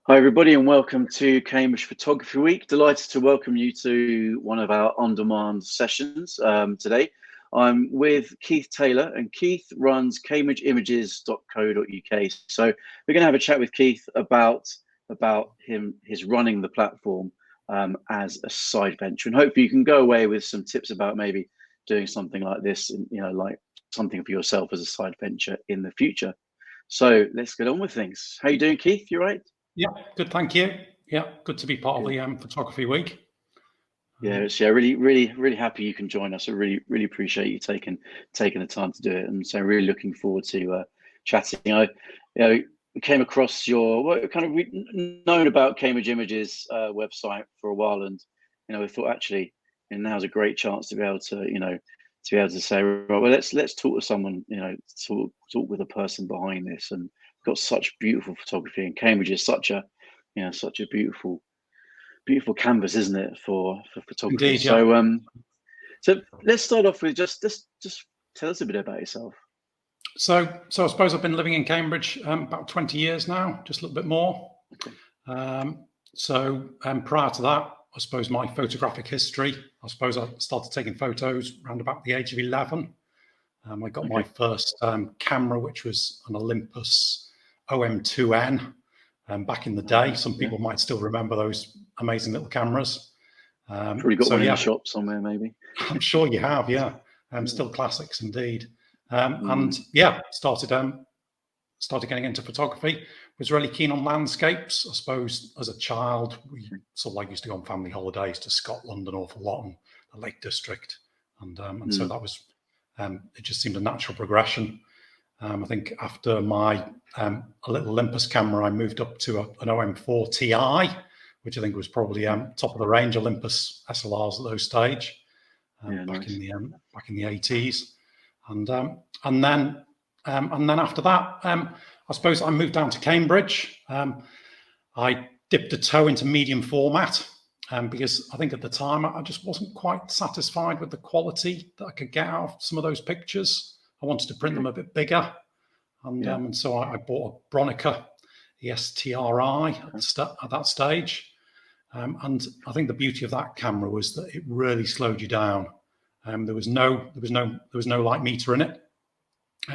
Hi, everybody, and welcome to Cambridge Photography Week. Delighted to welcome you to one of our on-demand sessions today. I'm with Keith Taylor, and Keith runs cambridgeimages.co.uk. So we're going to have a chat with Keith about his running the platform as a side venture, and hopefully you can go away with some tips about maybe doing something like this, like something for yourself as a side venture in the future. So let's get on with things. How you doing, Keith? You right? Yeah, good, thank you. Yeah, good to be part of the Photography Week. Yeah, really happy you can join us. I really appreciate you taking the time to do it, and so really looking forward to chatting. I came across your we've known about Cambridge Images website for a while, and we thought actually, now's a great chance to be able to say, right, well, let's talk to someone, talk with a person behind this, and got such beautiful photography, and Cambridge is such a beautiful canvas, isn't it, for photography? Indeed, yeah. So let's start off with just tell us a bit about yourself. So I suppose I've been living in Cambridge about 20 years now, just a little bit more. Okay. Prior to that, I suppose my photographic history, I suppose I started taking photos around about the age of 11. I got my first camera, which was an Olympus OM2N back in the day. Some people might still remember those amazing little cameras. Probably got one in the shop somewhere, maybe. I'm sure you have, yeah. Still classics indeed. And yeah, started getting into photography. Was really keen on landscapes. I suppose as a child, we sort of used to go on family holidays to Scotland an awful lot, and the Lake District, and so that was it just seemed a natural progression. I think after my a little Olympus camera, I moved up to an OM4 Ti, which I think was probably top of the range Olympus SLRs at those stage, back in the 80s, and then after that, I suppose I moved down to Cambridge. I dipped a toe into medium format because I think at the time I just wasn't quite satisfied with the quality that I could get out of some of those pictures. I wanted to print them a bit bigger, and so I bought a Bronica ESTRI at that stage. And I think the beauty of that camera was that it really slowed you down. There was no light meter in it.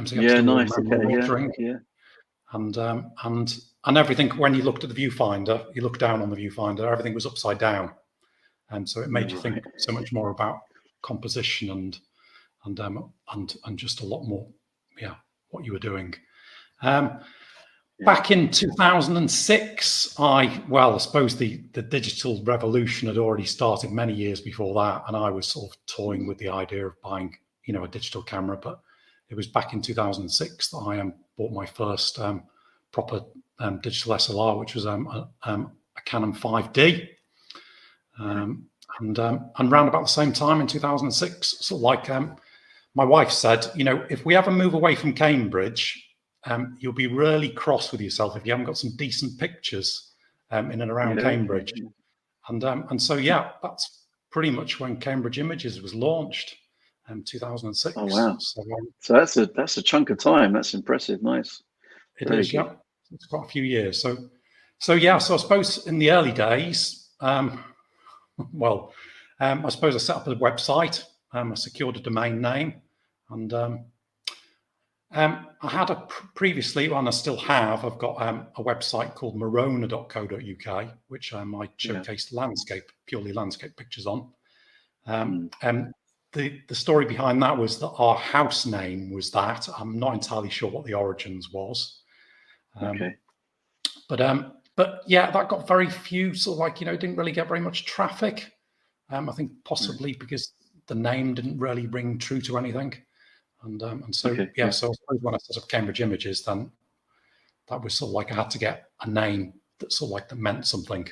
So you nice. And everything, when you looked at the viewfinder, you looked down on the viewfinder, everything was upside down, and so it made you think so much more about composition and just a lot more, what you were doing. Back in 2006, I suppose the digital revolution had already started many years before that, and I was sort of toying with the idea of buying, a digital camera. But it was back in 2006 that I bought my first proper digital SLR, which was a Canon 5D. And around about the same time in 2006, sort of my wife said, if we ever move away from Cambridge, you'll be really cross with yourself if you haven't got some decent pictures in and around Cambridge. And so that's pretty much when Cambridge Images was launched in 2006. Oh wow! So that's a chunk of time. That's impressive. Nice. It is, yeah. It's quite a few years. So I suppose in the early days, I suppose I set up a website. I secured a domain name, and I had previously, and I still have, I've got a website called morona.co.uk, which I showcased purely landscape pictures on. The story behind that was that our house name was that. I'm not entirely sure what the origins was. But yeah, that got very few, sort of didn't really get very much traffic. I think possibly because the name didn't really ring true to anything. So I suppose when I set up Cambridge Images, then that was sort of I had to get a name that sort of that meant something.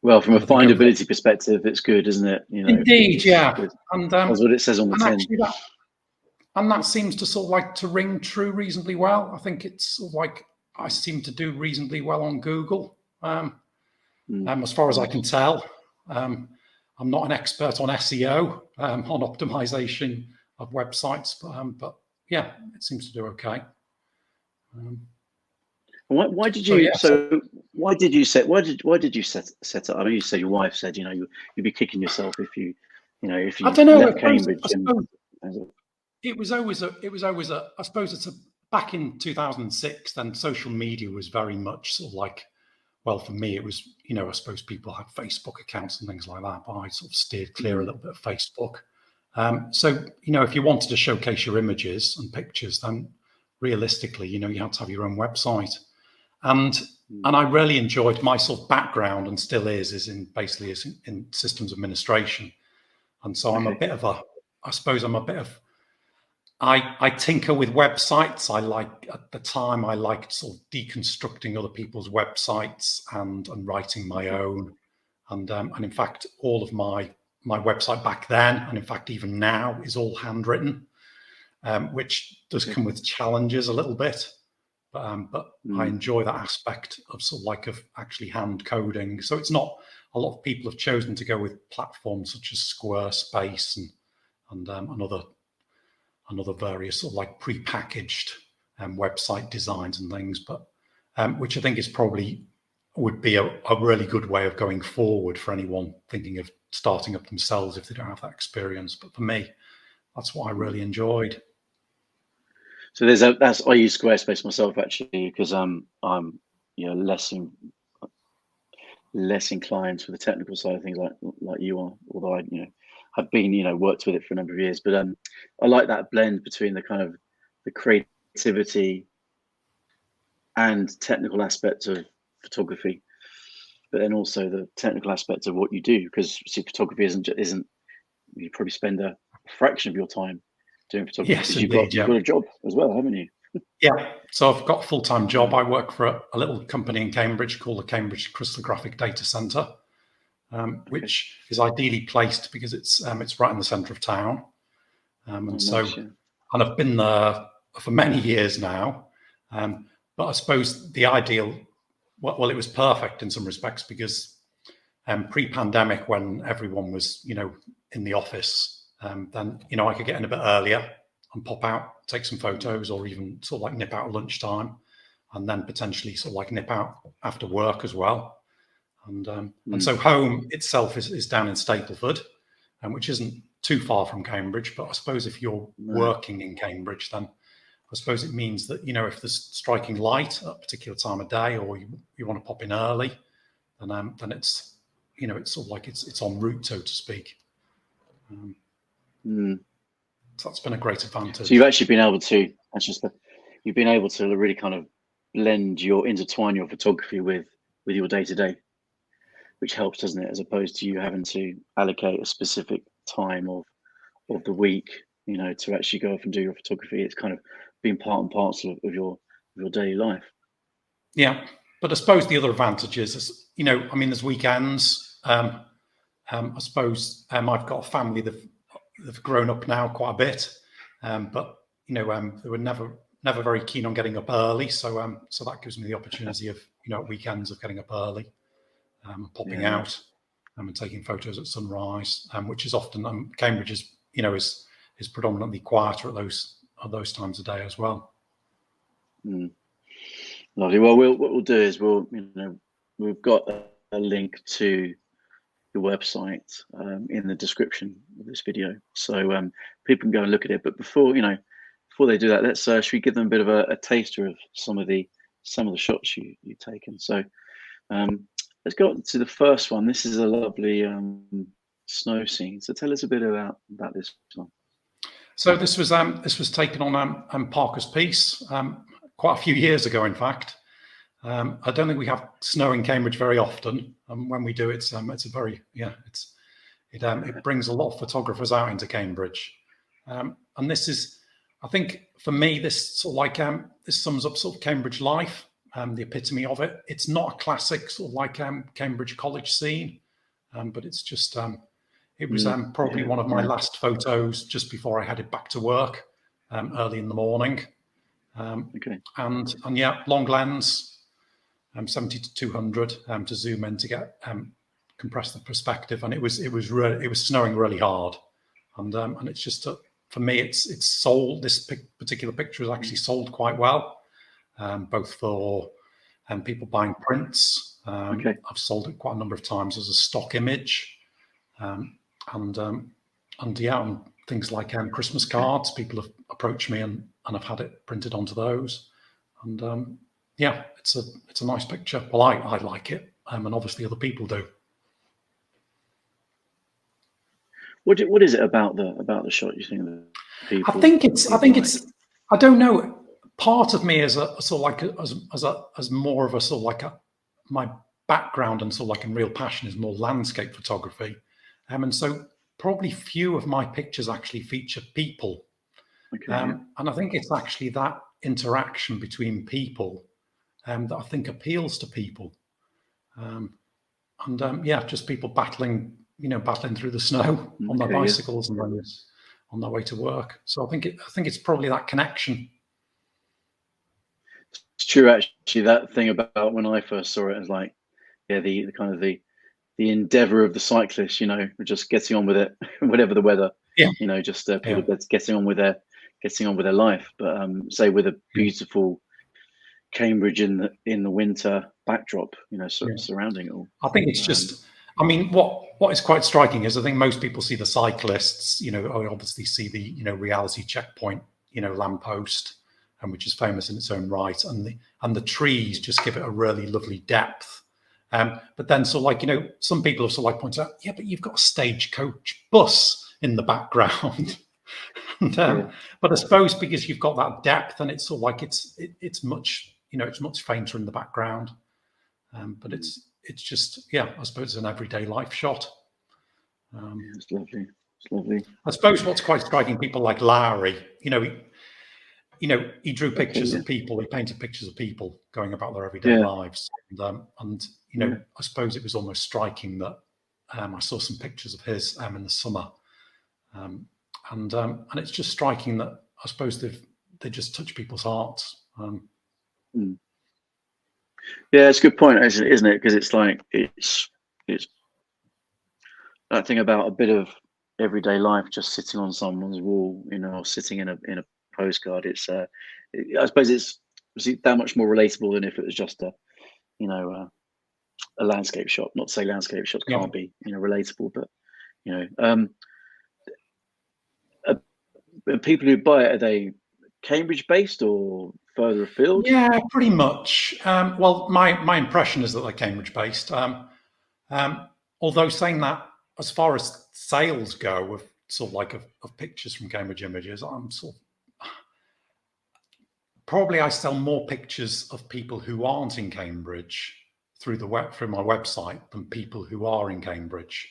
Well, from a findability perspective, it's good, isn't it? Indeed, yeah. And that's what it says on the tin. And that seems to sort of to ring true reasonably well. I think it's sort of I seem to do reasonably well on Google, as far as I can tell. I'm not an expert on SEO, on optimization of websites, but yeah, it seems to do okay. Why did So you yeah, so why did you set up? I mean, you said your wife said, you know, you'd be kicking yourself if if I you don't know. left Cambridge I and suppose it was always a. I suppose it's a back in 2006. Then social media was very much sort of like, well, for me, it was, you know, I suppose people had Facebook accounts and things like that, but I sort of steered clear a little bit of Facebook. So, you know, if you wanted to showcase your images and pictures, then realistically, you know, you had to have your own website. And I really enjoyed my sort of background, and still is in basically is in systems administration. And so I'm a bit of a, I suppose I'm a bit of, I tinker with websites. I like, at the time, I liked sort of deconstructing other people's websites and writing my own. And in fact, all of my website back then, and in fact even now, is all handwritten, which does come with challenges a little bit. But I enjoy that aspect of sort of like of actually hand coding. So it's not, a lot of people have chosen to go with platforms such as Squarespace and other various sort of like pre-packaged website designs and things, but which I think is probably would be a really good way of going forward for anyone thinking of starting up themselves if they don't have that experience. But for me, that's what I really enjoyed. So I use Squarespace myself actually because I'm you know less inclined for the technical side of things like you are, although I have been worked with it for a number of years, but I like that blend between the kind of the creativity and technical aspect of photography, but then also the technical aspect of what you do, because see, photography isn't you probably spend a fraction of your time doing photography Yes, because indeed. you've Yeah. got a job as well, haven't you? Yeah. So I've got a full-time job. I work for a little company in Cambridge called the Cambridge Crystallographic Data Centre, which is ideally placed because it's right in the centre of town. Nice, yeah. And I've been there for many years now. But I suppose the ideal, well, it was perfect in some respects because pre-pandemic, when everyone was, in the office, then, I could get in a bit earlier and pop out, take some photos, or even sort of like nip out at lunchtime, and then potentially sort of like nip out after work as well. And so home itself is down in Stapleford, which isn't too far from Cambridge. But I suppose if you're working in Cambridge, then I suppose it means that, if there's striking light at a particular time of day, or you want to pop in early, then it's, it's sort of like it's en route, so to speak. So that's been a great advantage. So you've actually been able to, you've been able to really kind of intertwine your photography with your day to day, which helps, doesn't it? As opposed to you having to allocate a specific time of the week, to actually go off and do your photography. It's kind of been part and parcel of your daily life. Yeah, but I suppose the other advantage is, I mean, there's weekends. I suppose I've got a family that've grown up now quite a bit, but they were never very keen on getting up early. So so that gives me the opportunity of at weekends of getting up early, popping out, and taking photos at sunrise, which is often Cambridge is predominantly quieter at those times of day as well. Lovely. Well, what we'll do is we've got a link to your website in the description of this video, so people can go and look at it. But before they do that, let's should we give them a bit of a taster of some of the shots you've taken. So let's go to the first one. This is a lovely snow scene. So tell us a bit about this one. So this was taken on Parker's Piece quite a few years ago, in fact. I don't think we have snow in Cambridge very often, and when we do, it's a very it brings a lot of photographers out into Cambridge, and this is, I think, for me, this sort of like this sums up sort of Cambridge life, the epitome of it. It's not a classic sort of like Cambridge college scene, but it's just it was probably one of my last photos just before I headed back to work early in the morning. And yeah, long lens, 70 to 200 to zoom in to get compress the perspective, and it was snowing really hard, and it's just for me it's sold. This particular picture is actually sold quite well, both for and people buying prints. Okay. I've sold it quite a number of times as a stock image, and yeah, and things like Christmas cards. People have approached me and I've had it printed onto those, and yeah, it's a nice picture. Well, I like it, and obviously other people do. What is it about the shot you think that people? I think it's like? I don't know. Part of me is a sort of like as more of a sort of like my background and sort of like in real passion is more landscape photography, and so probably few of my pictures actually feature people. Okay. And I think it's actually that interaction between people that I think appeals to people. Yeah, just people battling through the snow on their bicycles and on their way to work. So I think it's probably that connection. It's true, actually. That thing about when I first saw it, as like, yeah, the kind of the endeavor of the cyclist, just getting on with it, whatever the weather. Yeah. Just people getting on with their life. But say with a beautiful Cambridge in the winter backdrop, surrounding it all. I think it's just. I mean, what is quite striking is I think most people see the cyclists. Obviously see the reality checkpoint, lamppost, and which is famous in its own right, and the trees just give it a really lovely depth. But then, so like some people have sort of like pointed out, yeah, but you've got a stagecoach bus in the background. But I suppose because you've got that depth, and it's sort of like it's much it's much fainter in the background, but it's just I suppose it's an everyday life shot. It's lovely. It's lovely. I suppose what's quite striking, people like Lowry, he drew pictures of people, he painted pictures of people going about their everyday lives, and I suppose it was almost striking that I saw some pictures of his in the summer. And it's just striking that I suppose they just touch people's hearts. Yeah, it's a good point, actually, isn't it? Because it's like it's that thing about a bit of everyday life just sitting on someone's wall, or sitting in a postcard. It's I suppose it's that much more relatable than if it was just a landscape shot. Not to say landscape shots can't be relatable, but people who buy it, are they Cambridge based or further afield? Yeah, pretty much. Well, my impression is that they're Cambridge based. Although saying that, as far as sales go, of sort of like of pictures from Cambridge Images, I'm sort of probably I sell more pictures of people who aren't in Cambridge through my website than people who are in Cambridge.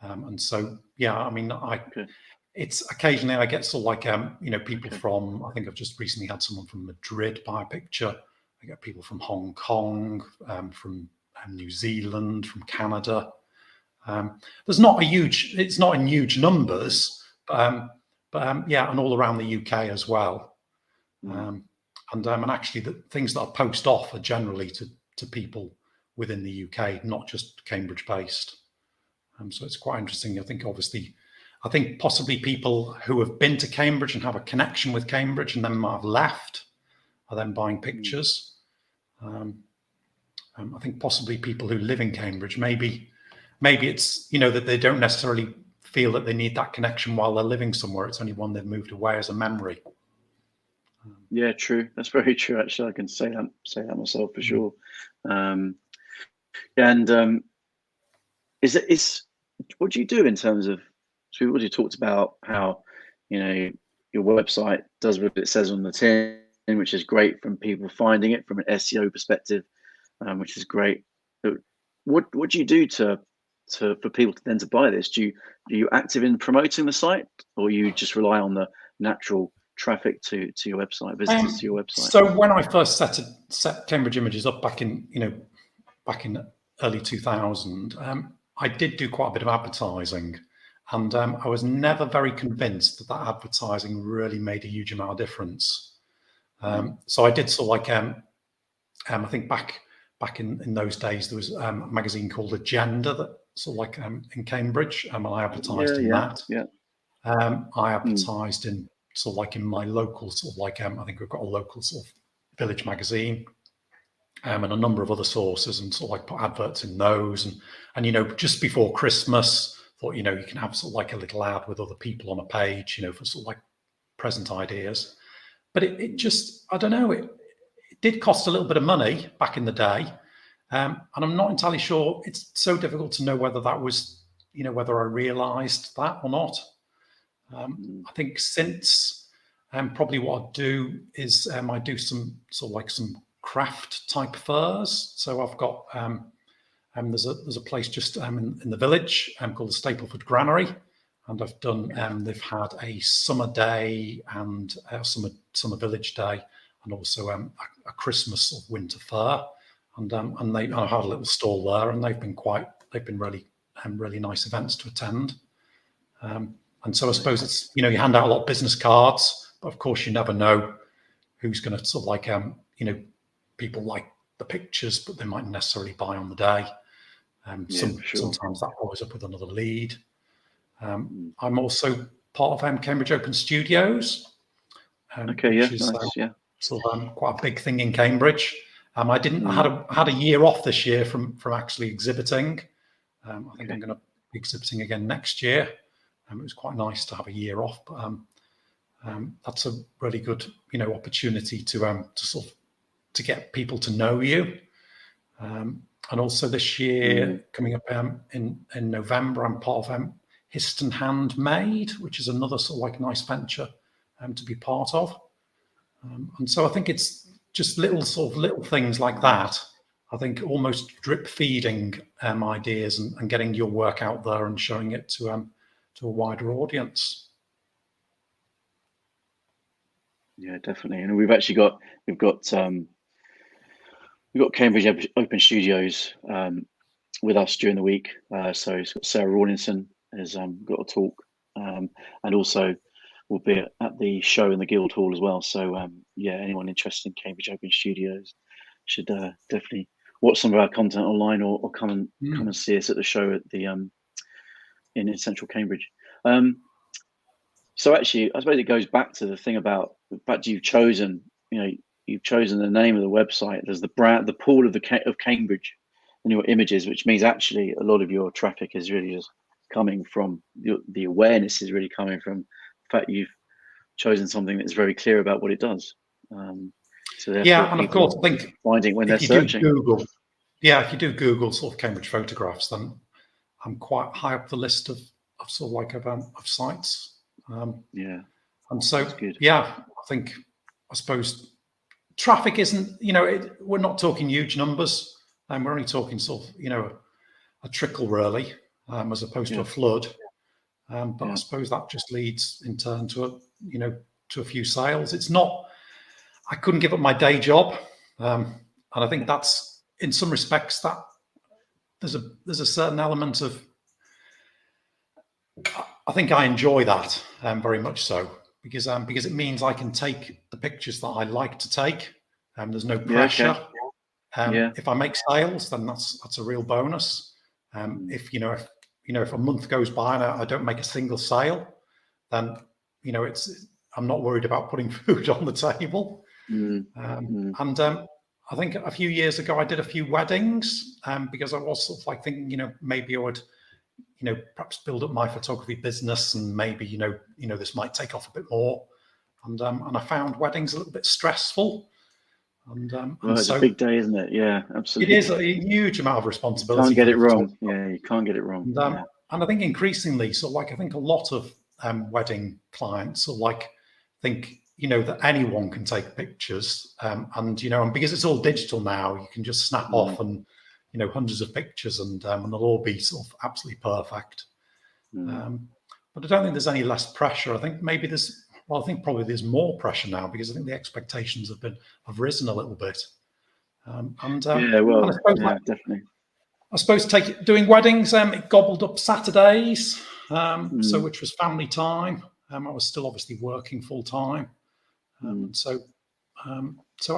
And so I mean it's occasionally I get sort of like people from, I think I've just recently had someone from Madrid buy a picture. I get people from Hong Kong, from New Zealand, from Canada. It's not in huge numbers, but and all around the UK as well. And actually the things that I post off are generally to people within the UK, not just Cambridge based. So it's quite interesting. I think possibly people who have been to Cambridge and have a connection with Cambridge and then might have left are then buying pictures. I think possibly people who live in Cambridge, maybe it's, that they don't necessarily feel that they need that connection while they're living somewhere. It's only one they've moved away as a memory. Yeah, true. That's very true. Actually, I can say that myself for sure. Is what do you do in terms of? So we already talked about how your website does what it says on the tin, which is great from people finding it from an SEO perspective, which is great. But what do you do for people to buy this? Are you active in promoting the site, or you just rely on the natural traffic to your website, visitors to your website? So when I first set Cambridge Images up back in early 2000, I did do quite a bit of advertising, and I was never very convinced that advertising really made a huge amount of difference. So I did sort of like I think back in those days there was a magazine called Agenda that sort of like in Cambridge, and I advertised in that. I advertised in sort of like in my local sort of like I think we've got a local sort of village magazine. and a number of other sources, and sort of like put adverts in those. And just before Christmas, thought, you can have sort of like a little ad with other people on a page, for sort of like present ideas. But it just, I don't know, it did cost a little bit of money back in the day. And I'm not entirely sure. It's so difficult to know whether that was, whether I realized that or not. I think since probably what I do is I do some sort of like some craft type fairs. So I've got there's a place just in the village called the Stapleford Granary, and I've done they've had a summer day and a summer village day, and also a Christmas or winter fair, and I had a little stall there, and they've been really nice events to attend. And so I suppose it's, you hand out a lot of business cards, but of course you never know who's going to sort of like, people like the pictures, but they mightn't necessarily buy on the day. Sometimes that follows up with another lead. I'm also part of Cambridge Open Studios. Which is, nice, sort of quite a big thing in Cambridge. I had a year off this year from actually exhibiting. I think I'm going to be exhibiting again next year. It was quite nice to have a year off, but that's a really good, opportunity to sort of to get people to know you. And also this year, coming up in November, I'm part of Histon Handmade, which is another sort of like nice venture to be part of. And so I think it's just little things like that. I think almost drip feeding ideas and getting your work out there and showing it to a wider audience. Yeah, definitely. And we've got Cambridge Open Studios with us during the week. So Sarah Rawlinson has got a talk, and also we'll be at the show in the Guildhall as well. So anyone interested in Cambridge Open Studios should definitely watch some of our content online, or come and see us at the show at the in central Cambridge. So actually, I suppose it goes back to the thing about the fact you've chosen the name of the website. There's the brand, the pool of Cambridge in your images, which means actually a lot of your traffic is really just coming from the awareness is really coming from the fact you've chosen something that's very clear about what it does. So and of course, I think finding when they're searching. If you do Google sort of Cambridge photographs, then I'm quite high up the list of sort of like of sites. And so I suppose traffic isn't, we're not talking huge numbers, and we're only talking sort of, a trickle really, as opposed to a flood. But I suppose that just leads in turn to a few sales. It's not, I couldn't give up my day job. And I think that's, in some respects, that there's a certain element of, I think I enjoy that very much so, because it means I can take the pictures that I like to take. There's no pressure. If I make sales, then that's a real bonus. If a month goes by and I don't make a single sale, then I'm not worried about putting food on the table. And I think a few years ago I did a few weddings because I was sort of like thinking, maybe I would, perhaps build up my photography business, and maybe this might take off a bit more. And I found weddings a little bit stressful. And it's a big day, isn't it? Yeah, absolutely. It is a huge amount of responsibility. You can't get it wrong. Yeah, you can't get it wrong. And I think increasingly, I think a lot of wedding clients think that anyone can take pictures, and because it's all digital now, you can just snap off and hundreds of pictures, and they'll all be sort of absolutely perfect. But I don't think there's any less pressure. I think maybe I think probably there's more pressure now, because I think the expectations have risen a little bit. Definitely. I suppose doing weddings, it gobbled up Saturdays, which was family time. I was still obviously working full time, so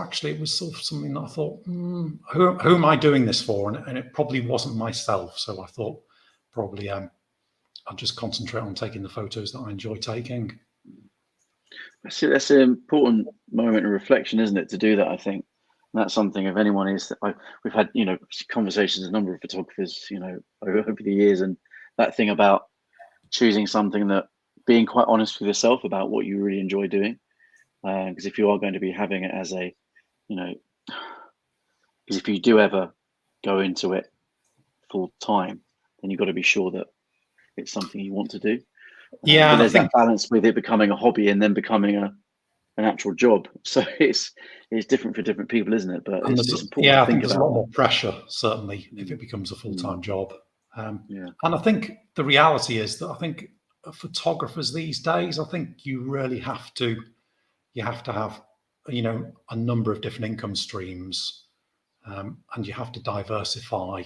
actually it was sort of something that I thought, who am I doing this for? And it probably wasn't myself. So I thought probably I'll just concentrate on taking the photos that I enjoy taking. That's an important moment of reflection, isn't it, to do that? I think that's something. If anyone is, we've had conversations with a number of photographers over the years, and that thing about choosing something that being quite honest with yourself about what you really enjoy doing, because if you are going to be having it as a because if you do ever go into it full time, then you've got to be sure that it's something you want to do. Yeah, but there's that balance with it becoming a hobby and then becoming an actual job. So it's different for different people, isn't it? But it's important to I think think there's about a lot more pressure, certainly, if it becomes a full-time job. Yeah. And I think the reality is that I think photographers these days, I think you really have to have a number of different income streams, and you have to diversify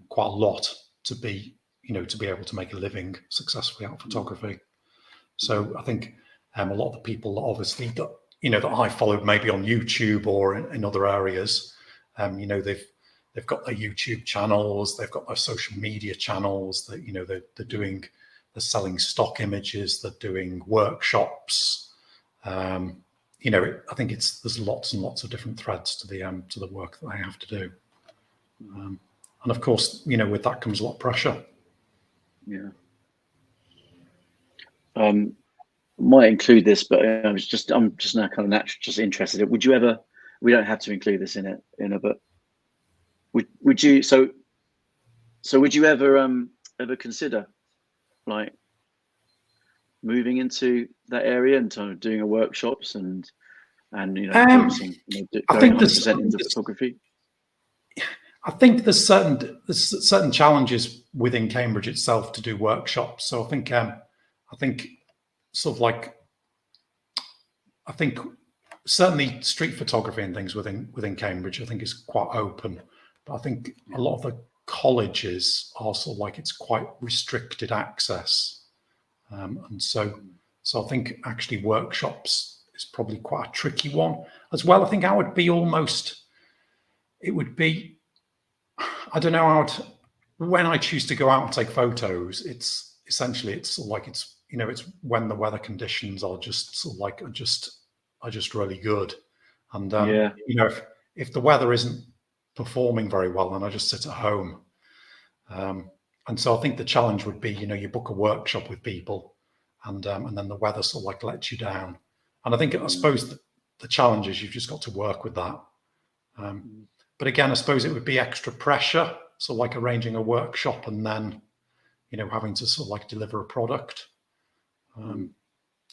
quite a lot to be able to make a living successfully out of photography. So I think a lot of the people obviously that that I followed maybe on YouTube or in other areas, they've got their YouTube channels, they've got their social media channels that they're selling stock images, they're doing workshops. I think there's lots and lots of different threads to the work that they have to do. And of course, with that comes a lot of pressure. Yeah. Might include this, but I'm just now kind of naturally just interested. Would you ever? We don't have to include this in it, but would you? So would you ever consider like moving into that area and kind of doing a workshops and focusing, going 100% into photography? I think there's certain challenges within Cambridge itself to do workshops. So I think sort of like, I think certainly street photography and things within Cambridge, I think is quite open. But I think a lot of the colleges are sort of like it's quite restricted access. And so I think actually workshops is probably quite a tricky one as well. I think I would be I don't know when I choose to go out and take photos, it's essentially, it's like, it's when the weather conditions are just sort of like, are just really good. And, if the weather isn't performing very well, then I just sit at home. And so I think the challenge would be, you book a workshop with people and then the weather sort of like lets you down. And I suppose the challenge is you've just got to work with that. But again, I suppose it would be extra pressure. So like arranging a workshop and then, having to sort of like deliver a product.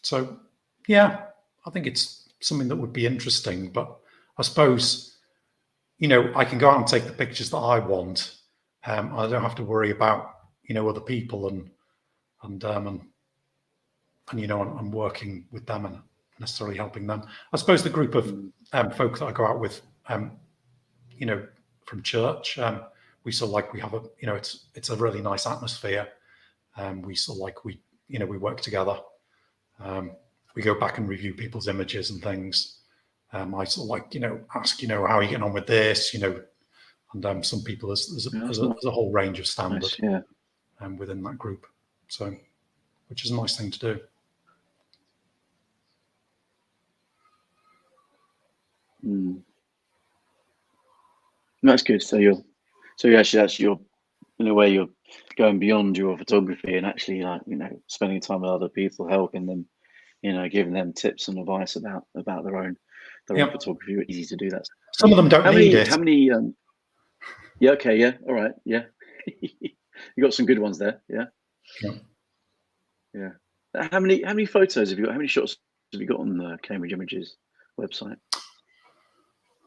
So yeah, I think it's something that would be interesting, but I suppose, I can go out and take the pictures that I want. I don't have to worry about, other people and I'm working with them and necessarily helping them. I suppose the group of folk that I go out with, from church, we sort of like, we have it's a really nice atmosphere. We sort of like, we work together. We go back and review people's images and things. I sort of like, ask, how are you getting on with this, and some people, there's a whole range of standard within that group. So, which is a nice thing to do. That's good. So you're in a way you're going beyond your photography and actually like spending time with other people, helping them, giving them tips and advice about their own photography. It's easy to do that. Some of them don't need it. How many? Yeah. Okay. Yeah. All right. Yeah. You got some good ones there. Yeah. Yeah. How many photos have you got? How many shots have you got on the Cambridge Images website?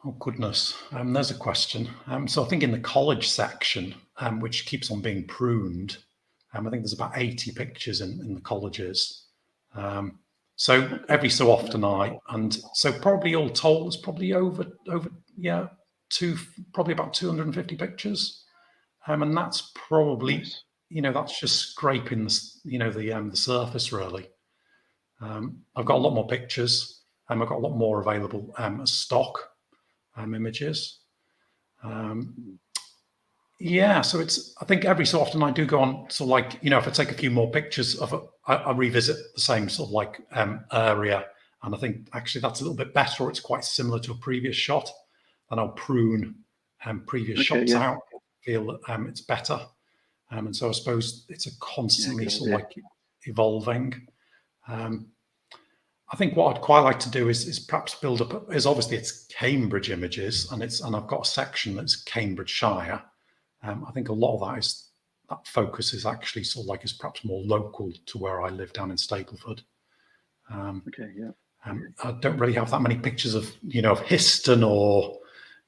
Oh, goodness. There's a question. So I think in the college section, which keeps on being pruned, I think there's about 80 pictures in the colleges. So every so often so probably all told, it's probably over probably about 250 pictures. And that's probably, that's just scraping the surface really. I've got a lot more pictures. I've got a lot more available as stock. Images. So I think every so often I do go on, so like, if I take a few more pictures I revisit the same sort of like area, and I think actually that's a little bit better, or it's quite similar to a previous shot. then I'll prune previous shots yeah. out, feel that it's better. And so I suppose it's a constantly sort of like evolving. I think what I'd quite like to do is perhaps build up, is obviously it's Cambridge images, and I've got a section that's Cambridgeshire. I think a lot of that focus is actually sort of like is perhaps more local to where I live down in Stapleford. Okay, yeah. I don't really have that many pictures of, of Histon or,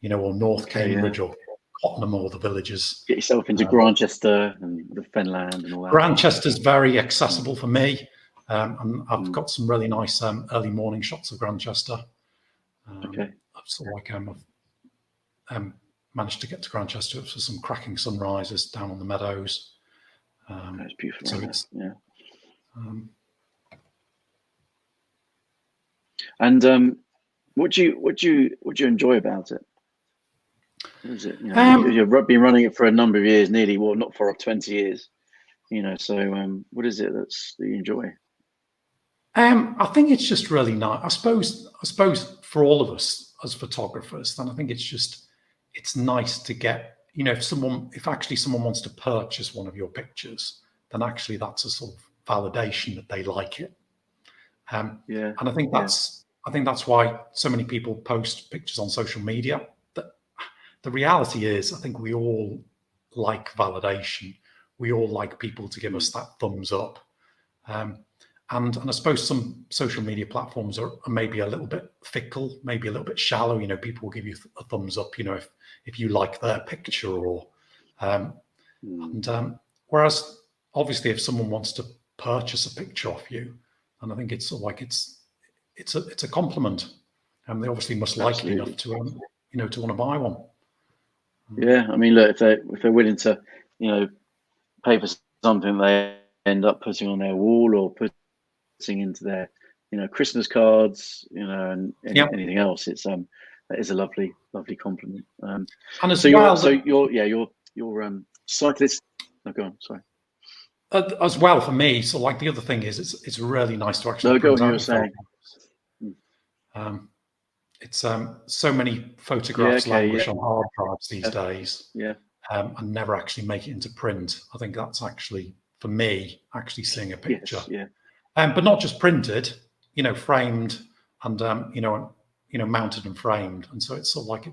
or North Cambridge or Cottenham or the villages. Get yourself into Grantchester and the Fenland and all that. Grantchester's very accessible for me. And I've got some really nice early morning shots of Grantchester. Okay. I've sort of like I've managed to get to Grantchester for some cracking sunrises down on the meadows. That's beautiful. So right it's yeah. And what do you enjoy about it? What is it? You've been running it for a number of years, nearly, well, not for 20 years. So what is it that you enjoy? I think it's just really nice. I suppose for all of us as photographers, then I think it's nice to get, if actually someone wants to purchase one of your pictures, then actually that's a sort of validation that they like it. And I think that's why so many people post pictures on social media. That the reality is, I think we all like validation. We all like people to give us that thumbs up. And I suppose some social media platforms are maybe a little bit fickle, maybe a little bit shallow. People will give you a thumbs up, if you like their picture, or whereas obviously if someone wants to purchase a picture off you, and I think it's sort of like it's a compliment, and they obviously must like it enough to to want to buy one. Yeah, I mean, look, if they're willing to, pay for something they end up putting on their wall or putting into their, Christmas cards, and anything else, it's that is a lovely compliment. And as so well, you're cyclist. Oh, go on, sorry. As well, for me, so like the other thing is, it's really nice to actually. No, go on. You were saying. It's so many photographs languish on hard drives these days. Yeah. And never actually make it into print. I think that's actually, for me, actually seeing a picture. Yes, but not just printed, framed and mounted and framed. And so it's sort of like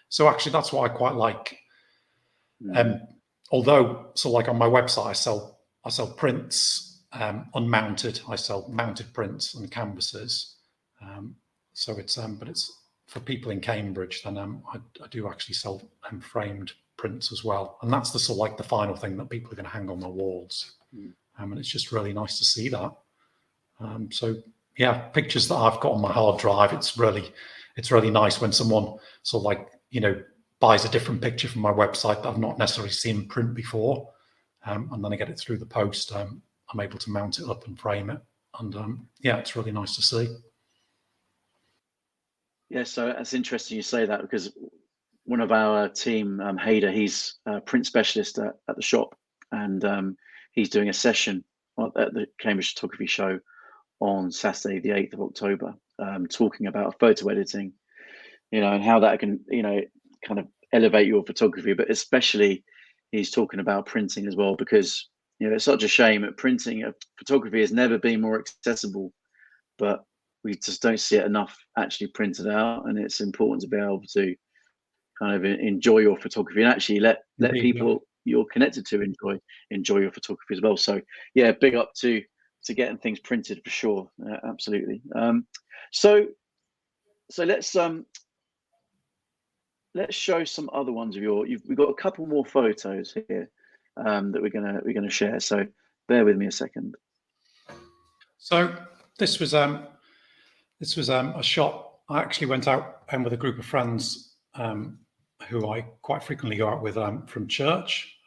so actually that's what I quite like. Although, so like on my website, I sell prints unmounted. I sell mounted prints and canvases. So it's but it's for people in Cambridge. Then I do actually sell framed prints as well, and that's the sort of like the final thing that people are going to hang on their walls. And it's just really nice to see that. So yeah, pictures that I've got on my hard drive, it's really nice when someone sort of like buys a different picture from my website that I've not necessarily seen print before, and then I get it through the post. I'm able to mount it up and frame it, and it's really nice to see. Yeah, so it's interesting you say that, because one of our team, Hader, he's a print specialist at the shop, and he's doing a session at the Cambridge Photography Show on Saturday, the 8th of October, talking about photo editing, and how that can, kind of elevate your photography, but especially he's talking about printing as well, because, it's such a shame that photography has never been more accessible, but we just don't see it enough actually printed out, and it's important to be able to kind of enjoy your photography and actually let people you're connected to enjoy your photography as well. So yeah, big up to getting things printed for sure. Absolutely. So let's show some other ones of we've got a couple more photos here that we're gonna share. So bear with me a second. So this was a shot. I actually went out with a group of friends who I quite frequently go out with from church.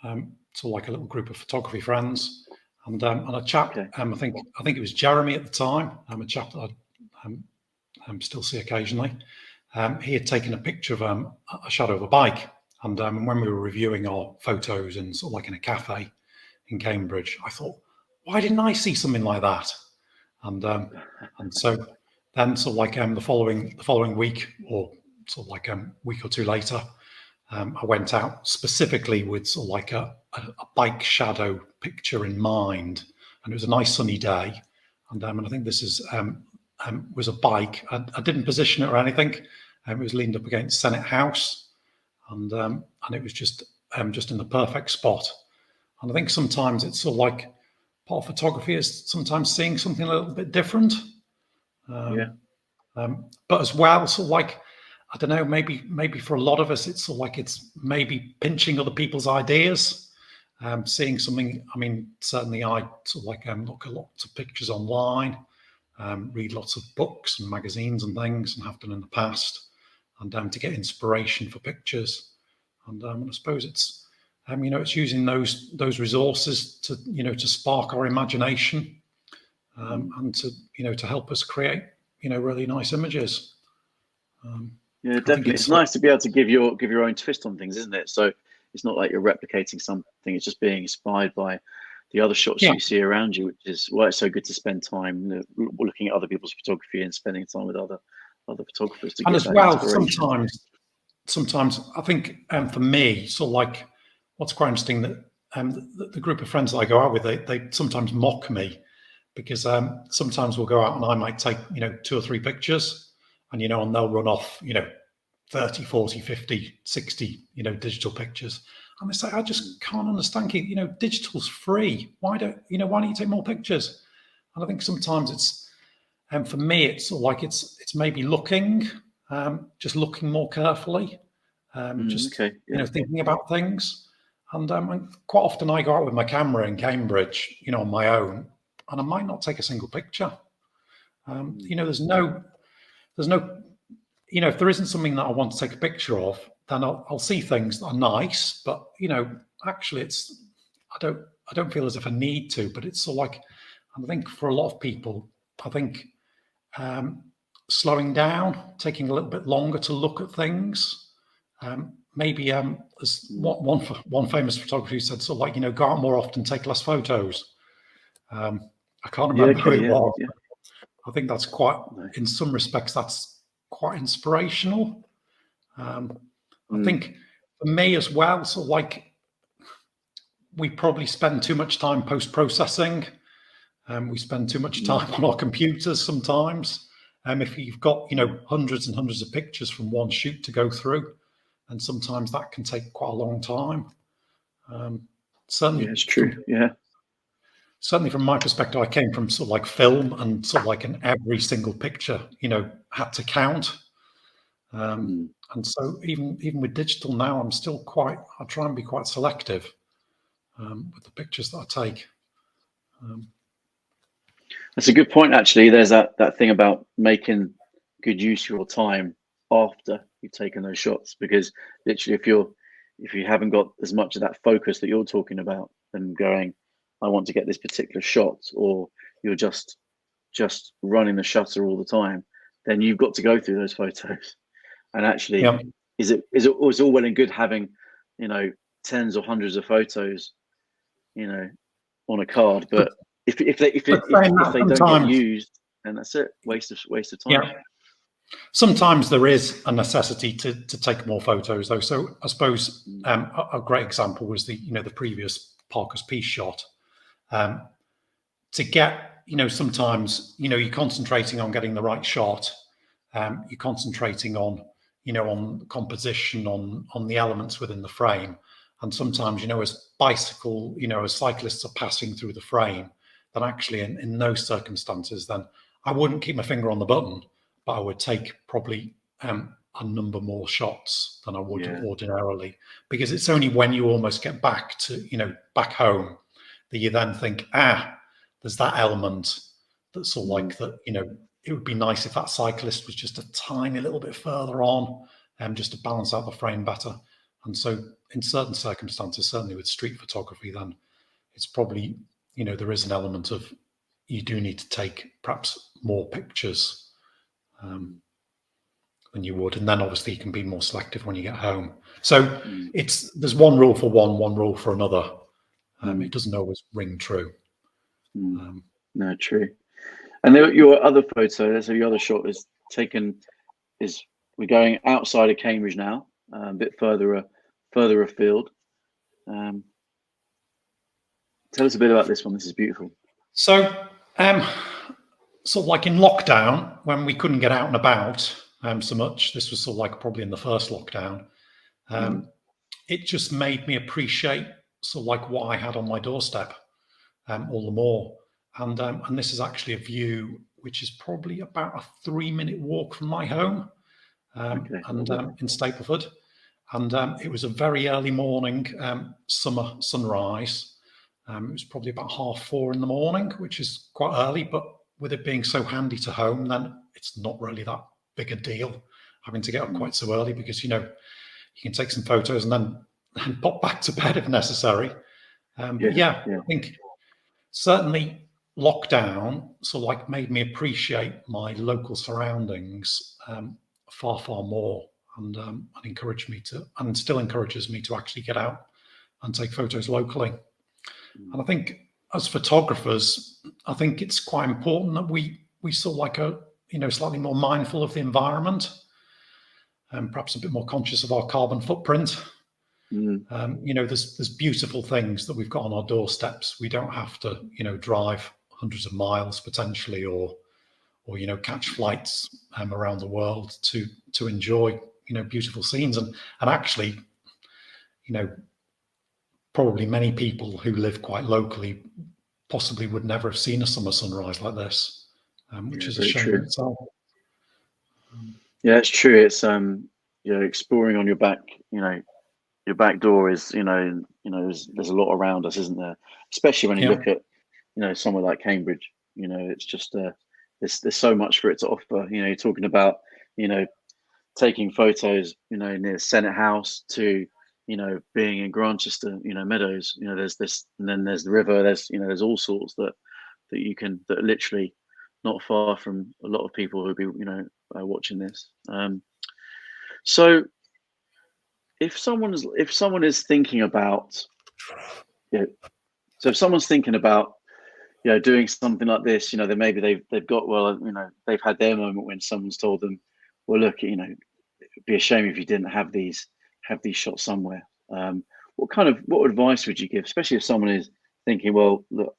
So like a little group of photography friends, and a chap. Okay. I think it was Jeremy at the time. A chap that I still see occasionally. He had taken a picture of a shadow of a bike, and when we were reviewing our photos in sort of like in a cafe in Cambridge, I thought, why didn't I see something like that? And so then sort of like the following week or sort of like a week or two later, I went out specifically with sort of like a bike shadow picture in mind, and it was a nice sunny day, and I think this is was a bike. I didn't position it or anything. It was leaned up against Senate House, and it was just in the perfect spot. And I think sometimes it's sort of like part of photography is sometimes seeing something a little bit different. But as well, sort of like, I don't know, maybe for a lot of us, it's sort of like it's maybe pinching other people's ideas, seeing something. I mean, certainly I sort of like look at lots of pictures online, read lots of books and magazines and things, and have done in the past, and to get inspiration for pictures. And I suppose it's it's using those resources to to spark our imagination, and to help us create really nice images. Yeah, definitely. It's nice to be able to give your own twist on things, isn't it? So it's not like you're replicating something; it's just being inspired by the other shots that you see around you, which is why it's so good to spend time looking at other people's photography and spending time with other photographers to and get as that well, inspiration. sometimes I think for me, sort of like what's quite interesting that the group of friends that I go out with, they sometimes mock me, because sometimes we'll go out and I might take 2 or 3 pictures, and and they'll run off 30, 40, 50, 60 digital pictures, and they say, I just can't understand it. Digital's free. Why don't you take more pictures? And I think sometimes it's for me, it's sort of like it's maybe just looking more carefully, thinking about things. And quite often I go out with my camera in Cambridge, on my own, and I might not take a single picture. There's no, if there isn't something that I want to take a picture of, then I'll see things that are nice, but actually I don't feel as if I need to. But it's sort of like, I think for a lot of people, I think slowing down, taking a little bit longer to look at things. Maybe as one famous photographer who said, sort of like, go out more often, take less photos. I can't remember who it was. Yeah. I think that's quite, in some respects, that's quite inspirational. I think for me as well, sort of like, we probably spend too much time post-processing. We spend too much time on our computers sometimes. If you've got, hundreds and hundreds of pictures from one shoot to go through, and sometimes that can take quite a long time. Certainly, it's true. Certainly from my perspective, I came from sort of like film, and sort of like in every single picture, had to count. And so even with digital now, I try and be quite selective with the pictures that I take. That's a good point, actually. There's that thing about making good use of your time after you've taken those shots, because literally if you haven't got as much of that focus that you're talking about, and going, I want to get this particular shot, or you're just running the shutter all the time, then you've got to go through those photos. And actually, it's all well and good having tens or hundreds of photos on a card, but if they don't get used, then that's it, waste of time. Sometimes there is a necessity to take more photos, though. So I suppose a great example was the previous Parker's Piece shot. To get sometimes you're concentrating on getting the right shot. You're concentrating on on composition, on the elements within the frame, and sometimes as cyclists are passing through the frame, then actually in those circumstances, then I wouldn't keep my finger on the button, but I would take probably a number more shots than I would ordinarily, because it's only when you almost get back to back home that you then think, there's that element that's sort of like that. It would be nice if that cyclist was just a tiny little bit further on, just to balance out the frame better. And so in certain circumstances, certainly with street photography, then it's probably there is an element of you do need to take perhaps more pictures than you would, and then obviously you can be more selective when you get home. So there's one rule for one rule for another. It doesn't always ring true. No, true. And your other photo, so your other shot is we're going outside of Cambridge now, a bit further afield. Tell us a bit about this one. This is beautiful. So, sort of like in lockdown, when we couldn't get out and about so much, this was sort of like probably in the first lockdown, it just made me appreciate sort of like what I had on my doorstep all the more. And this is actually a view which is probably about a 3-minute walk from my home, in Stapleford. And it was a very early morning summer sunrise. It was probably about 4:30 in the morning, which is quite early, but with it being so handy to home, then it's not really that big a deal having to get up quite so early, because you can take some photos and then pop back to bed if necessary. But I think certainly lockdown sort of like made me appreciate my local surroundings far more, and encouraged me to, and still encourages me to actually get out and take photos locally. And I think as photographers, I think it's quite important that we sort of like are slightly more mindful of the environment, and perhaps a bit more conscious of our carbon footprint. There's beautiful things that we've got on our doorsteps. We don't have to drive hundreds of miles potentially, or catch flights around the world to enjoy beautiful scenes. And actually, probably many people who live quite locally possibly would never have seen a summer sunrise like this, which is a shame in itself. Yeah, it's true. It's exploring on your back, your back door is, there's a lot around us, isn't there? Especially when you look at, somewhere like Cambridge. It's just there's so much for it to offer. You're talking about, taking photos, near the Senate House, to being in Grantchester, Meadows. There's this, and then there's the river. There's all sorts that are literally not far from a lot of people who'll be watching this. So if someone is thinking about, so if someone's thinking about doing something like this, then maybe they've got, well, they've had their moment when someone's told them, well, look, it'd be a shame if you didn't have these shots somewhere. What advice would you give, especially if someone is thinking, well, look,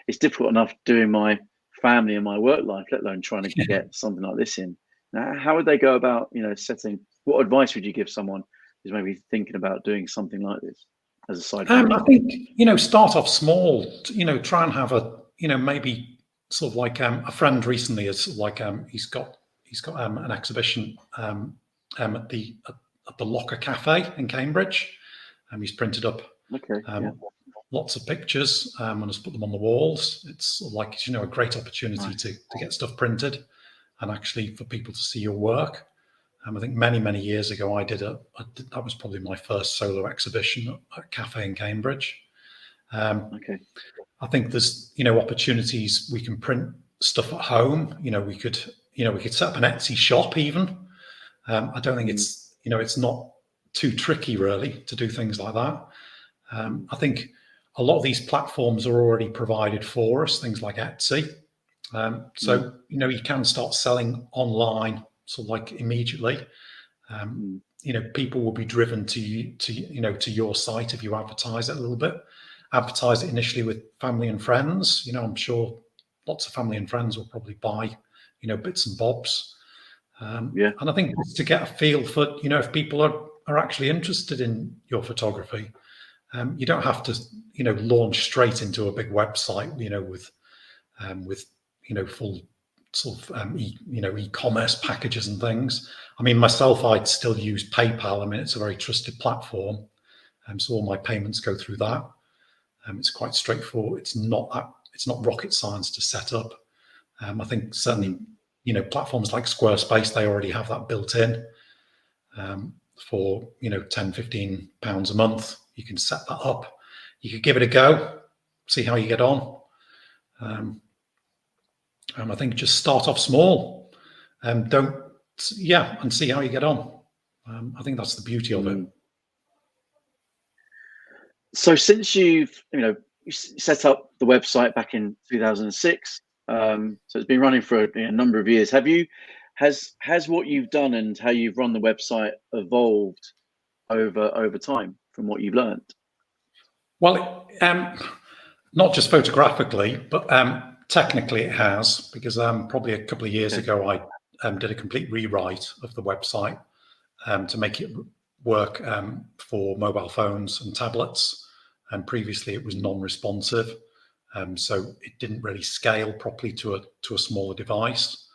it's difficult enough doing my family and my work life, let alone trying to get something like this in. Now, how would they go about, setting? What advice would you give someone who's maybe thinking about doing something like this as a side project? I think start off small. Try and have a maybe sort of like a friend recently is like he's got an exhibition at the Locker Cafe in Cambridge. He's printed up lots of pictures and has put them on the walls. It's like a great opportunity to get stuff printed and actually for people to see your work. I think many years ago I did that was probably my first solo exhibition at a cafe in Cambridge. I think there's opportunities. We can print stuff at home. We could set up an Etsy shop even. I don't think it's not too tricky really to do things like that. I think a lot of these platforms are already provided for us, things like Etsy. So you can start selling online sort of like immediately. People will be driven to your site if you advertise it a little bit. Advertise it initially with family and friends. I'm sure lots of family and friends will probably buy bits and bobs. And I think to get a feel for if people are actually interested in your photography, you don't have to launch straight into a big website with full sort of e-commerce packages and things. I mean, myself, I'd still use PayPal. I mean, it's a very trusted platform, so all my payments go through that. It's quite straightforward. It's not rocket science to set up. I think certainly platforms like Squarespace, they already have that built in. For £10-15 a month, you can set that up. You could give it a go, see how you get on. I think just start off small, and see how you get on. I think that's the beauty of it. So since you've you set up the website back in 2006, so it's been running for a number of years. Have you has what you've done and how you've run the website evolved over time from what you've learned? Well, not just photographically, but technically it has, because probably a couple of years ago I did a complete rewrite of the website to make it work for mobile phones and tablets. And previously it was non-responsive, so it didn't really scale properly to a smaller device.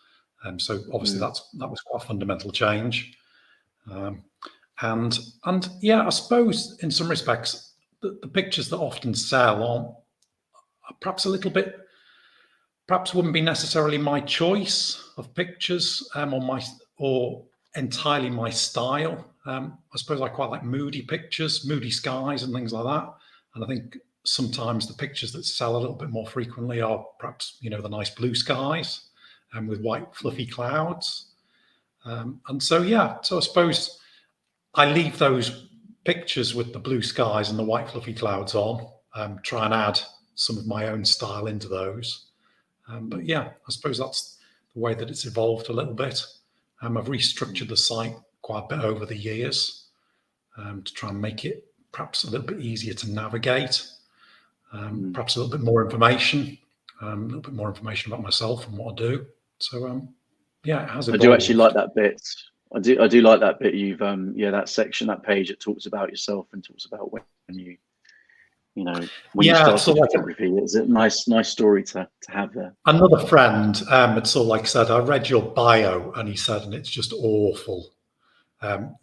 So obviously that was quite a fundamental change. And yeah, I suppose in some respects the pictures that often sell are perhaps a little bit, perhaps wouldn't be necessarily my choice of pictures, or entirely my style. I suppose I quite like moody pictures, moody skies and things like that. And I think sometimes the pictures that sell a little bit more frequently are perhaps, the nice blue skies and with white fluffy clouds. And so, yeah, so I suppose I leave those pictures with the blue skies and the white fluffy clouds on, try and add some of my own style into those. But yeah, I suppose that's the way that it's evolved a little bit. I've restructured the site quite a bit over the years to try and make it perhaps a little bit easier to navigate, perhaps a little bit more information, about myself and what I do. So yeah, it has evolved. I do actually like that bit. I do like that bit. You've that section, that page that talks about yourself and talks about when you started photography. It's a nice story to have there. Another friend had sort of like said, I read your bio, and he said, and it's just awful. From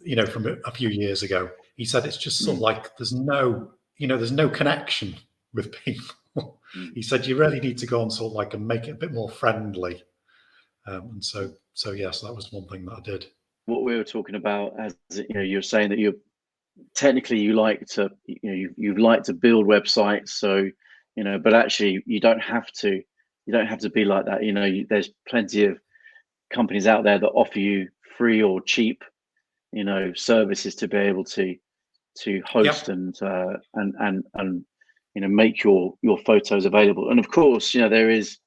a few years ago, he said it's just sort of like there's no connection with people. He said you really need to go on sort of like and make it a bit more friendly. And so yes, that was one thing that I did. What we were talking about, as you're saying that you like to build websites, so but actually you don't have to be like that. There's plenty of companies out there that offer you free or cheap services to be able to host and make your photos available. And of course there is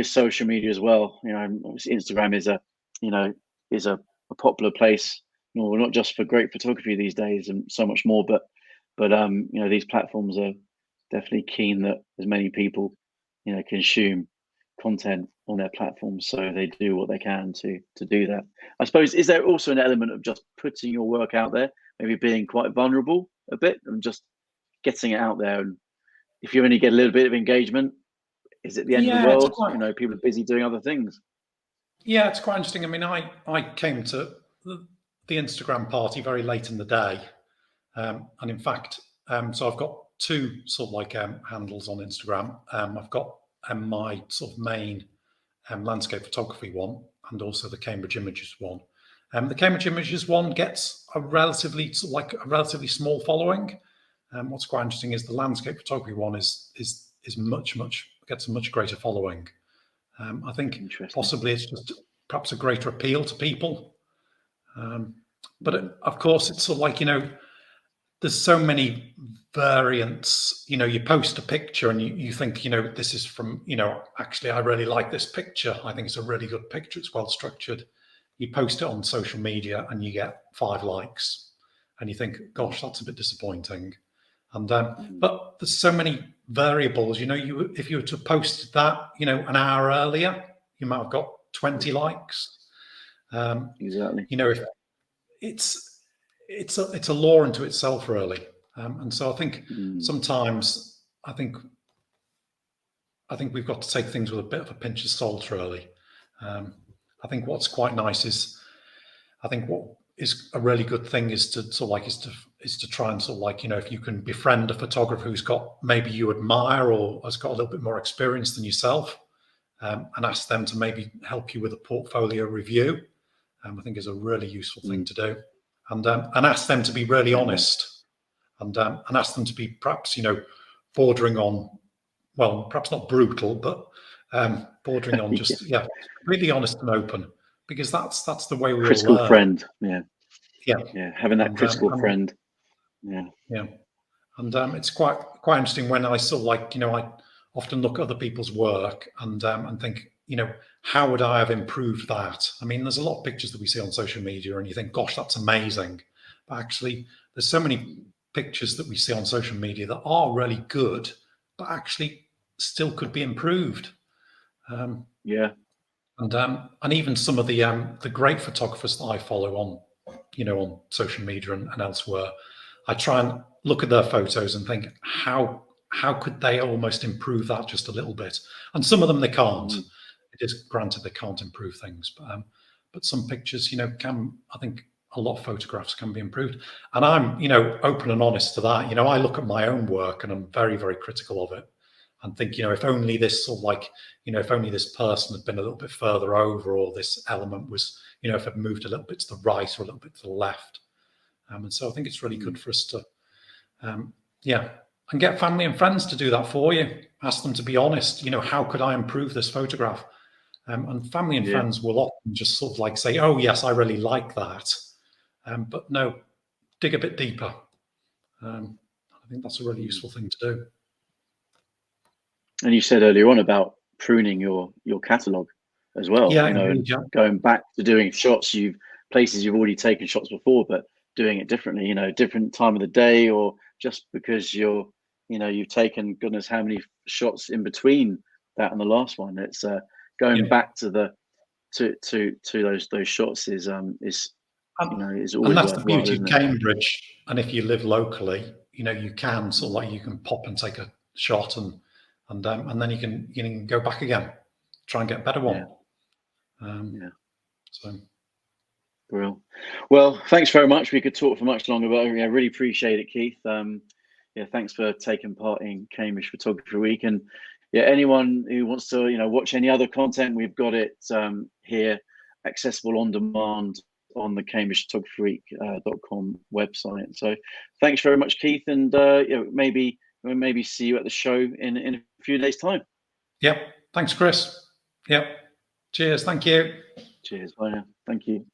social media as well. Instagram is a popular place, not just for great photography these days and so much more, but these platforms are definitely keen that as many people consume content on their platforms, so they do what they can to do that. I suppose, is there also an element of just putting your work out there, maybe being quite vulnerable a bit and just getting it out there, and if you only get a little bit of engagement, is it the end of the world? People are busy doing other things. Yeah, it's quite interesting. I mean, I came to the Instagram party very late in the day, and in fact, so I've got two sort of like handles on Instagram. I've got my sort of main landscape photography one, and also the Cambridge Images one. The Cambridge Images one gets a relatively small following. What's quite interesting is the landscape photography one is gets a much greater following. I think possibly it's just perhaps a greater appeal to people. But of course, it's sort of like, there's so many variants. You post a picture and you think, this is from, actually, I really like this picture. I think it's a really good picture. It's well structured. You post it on social media and you get 5 likes. And you think, gosh, that's a bit disappointing. And but there's so many variables. If you were to post that, an hour earlier, you might have got 20 likes. Exactly. If it's a law unto itself, really. And so I think sometimes I think we've got to take things with a bit of a pinch of salt, really. I think what's quite nice is, I think what is a really good thing is to try and sort of like, if you can befriend a photographer who's got, maybe you admire or has got a little bit more experience than yourself, and ask them to maybe help you with a portfolio review, I think is a really useful thing to do, and ask them to be really honest, and ask them to be perhaps, bordering on, well, perhaps not brutal, but bordering on just really honest and open, because that's the way we critical all learn. Friend, having that critical friend, and it's quite interesting when I sort of like, I often look at other people's work and think, how would I have improved that? I mean, there's a lot of pictures that we see on social media and you think, gosh, that's amazing. But actually, there's so many pictures that we see on social media that are really good, but actually still could be improved. Yeah. And even some of the great photographers that I follow on, on social media and elsewhere, I try and look at their photos and think, how could they almost improve that just a little bit? And some of them they can't. It is granted they can't improve things, but some pictures, can, I think a lot of photographs can be improved. And I'm, open and honest to that. I look at my own work and I'm very, very critical of it and think, if only this sort of like, if only this person had been a little bit further over, or this element was, if it moved a little bit to the right or a little bit to the left. And so I think it's really good for us to, and get family and friends to do that for you. Ask them to be honest. How could I improve this photograph? And family and friends will often just sort of like say, "Oh yes, I really like that," but no, dig a bit deeper. I think that's a really useful thing to do. And you said earlier on about pruning your catalogue as well. Yeah, and going back to doing shots places you've already taken shots before, but doing it differently. Different time of the day, or just because you've taken goodness how many shots in between that and the last one. It's going back to those shots is always and that's the worthwhile, beauty of isn't it? Cambridge. And if you live locally, you can sort of like you can pop and take a shot, and then you can go back again, try and get a better one. So. Brilliant. Well, thanks very much. We could talk for much longer, but I really appreciate it, Keith. Thanks for taking part in Cambridge Photography Week. And anyone who wants to, watch any other content, we've got it here, accessible on demand on the CambridgePhotographyWeek.com website. So thanks very much, Keith. And maybe see you at the show in a few days' time. Yep. Thanks, Chris. Yep. Cheers. Thank you. Cheers. Bye now. Thank you.